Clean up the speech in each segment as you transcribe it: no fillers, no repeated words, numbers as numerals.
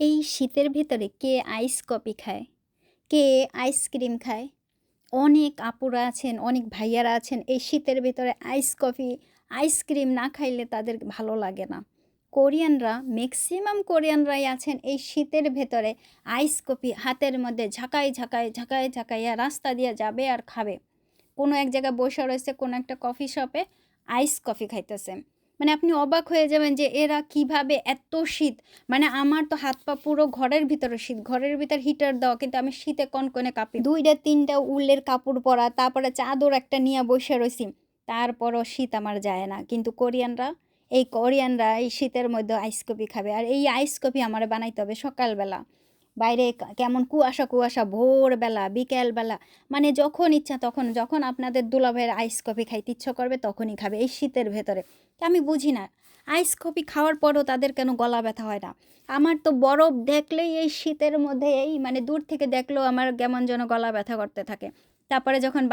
এই শীতের ভেতরে কে আইস কফি খায়? কে আইসক্রিম খায়? অনেক আপুরা আছেন, অনেক ভাইয়ারা আছেন এই শীতের ভেতরে আইস কফি, আইসক্রিম না খাইলে তাদের ভালো লাগে না। কোরিয়ানরা ম্যাক্সিমাম কোরিয়ানরাই আছেন এই শীতের ভেতরে আইস কফি হাতের মধ্যে ঝাঁকাইয়া রাস্তা দিয়ে যাবে আর খাবে। কোনো এক জায়গায় বসে রয়েছে কোনো একটা কফি শপে আইস কফি খাইতেছে। মানে আপনি অবাক হয়ে যাবেন যে এরা কিভাবে এত শীত, মানে আমার তো হাত পা পুরো ঘরের ভিতরে শীত, ঘরের ভিতর হিটার দেওয়া কিন্তু আমি শীতে কনকনে কাঁপি, 2টা 3টা উলের কাপড় পরা, তারপরে চাদর একটা নিয়ে বসে রয়েছি, তারপরও শীত আমার যায় না। কিন্তু কোরিয়ানরা এই শীতের মধ্যে আইস কফি খাবে, আর এই আইস কফি আমার বানাইতে হবে সকালবেলা। বাইরে কেমন কুয়াশা কুয়াশা, ভোরবেলা বিকেলবেলা, মানে যখন ইচ্ছা তখন, যখন আপনাদের দুলাভাইয়ের আইস কফি খাইতে ইচ্ছা করবে তখনই খাবে এই শীতের ভেতরে। আমি বুঝি না আইস কফি খাওয়ার পরও তাদের কেন গলা ব্যথা হয় না। আমার তো বরফ দেখলেই এই শীতের মধ্যে এই মানে দূর থেকে দেখলেও আমার কেমন যেন গলা ব্যথা করতে থাকে। তারপরে যখন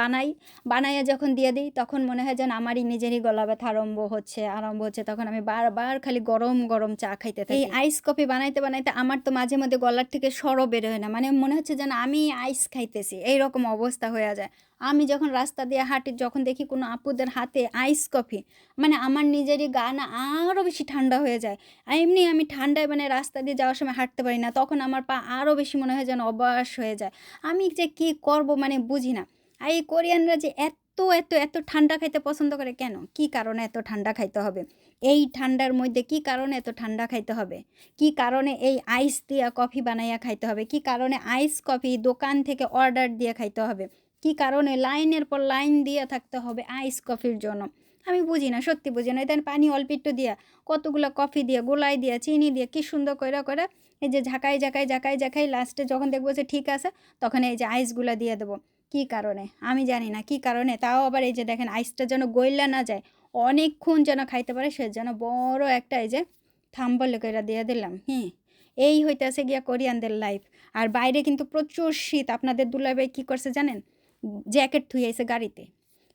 বানাইয়া যখন দিয়ে দিই তখন মনে হয় যেন আমারই নিজেরই গলা ব্যথা আরম্ভ হচ্ছে, তখন আমি বারবার খালি গরম গরম চা খাইতে থাকি। এই আইস কফি বানাইতে বানাইতে আমার তো মাঝে মধ্যে গলার থেকে সরও বের হয় না, মানে মনে হচ্ছে যেন আমি আইস খাইতেছি, এইরকম অবস্থা হয়ে যায়। আমি যখন রাস্তা দিয়ে হাঁটি, যখন দেখি কোনো আপুদের হাতে আইস কফি, মানে আমার নিজেরই গা না আরও বেশি ঠান্ডা হয়ে যায়। আর এমনি আমি ঠান্ডায় মানে রাস্তা দিয়ে যাওয়ার সময় হাঁটতে পারি না, তখন আমার পা আরও বেশি মনে হয় যেন অবশ হয়ে যায়। আমি যে কী করব মানে বুঝি না। আর এই কোরিয়ানরা যে এত ঠান্ডা খাইতে পছন্দ করে কেন? কী কারণে এত ঠান্ডা খাইতে হবে? এই ঠান্ডার মধ্যে কী কারণে এত ঠান্ডা খাইতে হবে? কী কারণে এই আইস দিয়া কফি বানাইয়া খাইতে হবে? কী কারণে আইস কফি দোকান থেকে অর্ডার দিয়ে খাইতে হবে? কী কারণে লাইনের পর লাইন দিয়ে থাকতে হবে আইস কফির জন্য? আমি বুঝি না, সত্যি বুঝি না। দেন পানি অল্প একটু দিয়া, কতগুলো কফি দিয়া, গোলাই দিয়া, চিনি দিয়া, কী সুন্দর কইরা এই যে ঝাঁকাই লাস্টে যখন দেখবো যে ঠিক আছে, তখন এই যে আইসগুলা দিয়ে দেবো। কী কারণে? আমি জানি না কী কারণে। তাও আবার এই যে দেখেন আইসটা যেন গইলা না যায়, অনেকক্ষণ যেন খাইতে পারে, সে যেন বড় একটা এই যে থাম্বলে কইরা দিয়ে দিলাম। এই হইতাছে গিয়া কোরিয়ানদের লাইফ। আর বাইরে কিন্তু প্রচুর শীত। আপনাদের দুলাভাই কী করছে জানেন? জ্যাকেট থুই আইছে গাড়িতে।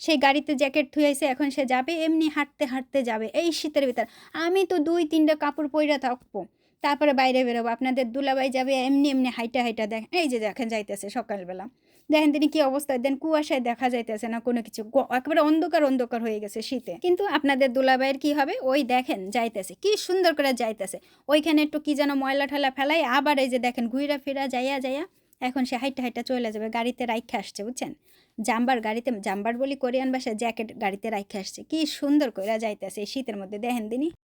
সেই গাড়িতে জ্যাকেট থুই আইছে, এখন সে যাবে এমনি হাঁটতে যাবে এই শীতের ভিতর। আমি তো 2-3টা কাপড় পইরা থাকবো, তারপরে বাইরে বেরোবো। আপনাদের দুলাভাই যাবে এমনি হাইটা দেখেন, এই যে দেখেন যাইতেছে সকালবেলা। দেখেন তিনি কি অবস্থা, দেন কুয়াশায় দেখা যাইতেছে না কোনো কিছু, একেবারে অন্ধকার হয়ে গেছে শীতে। কিন্তু আপনাদের দুলাভাইয়ের কি হবে, ওই দেখেন যাইতেছে কি সুন্দর করে যাইতেছে। ওইখানে একটু কি যেন ময়লা ঠেলা ফেলাই, আবার এই যে দেখেন ঘুইরা ফিরা যাইয়া এখন সে হাইটা চলে যাবে, গাড়িতে রাইখা আসছে, বুঝছেন? জাম্বার বলি কোরিয়ান ভাষায়, জ্যাকেট গাড়িতে রাইখা আসছে, কি সুন্দর কইরা যাইতেছে এই শীতের মধ্যে, দেখেন দিনই।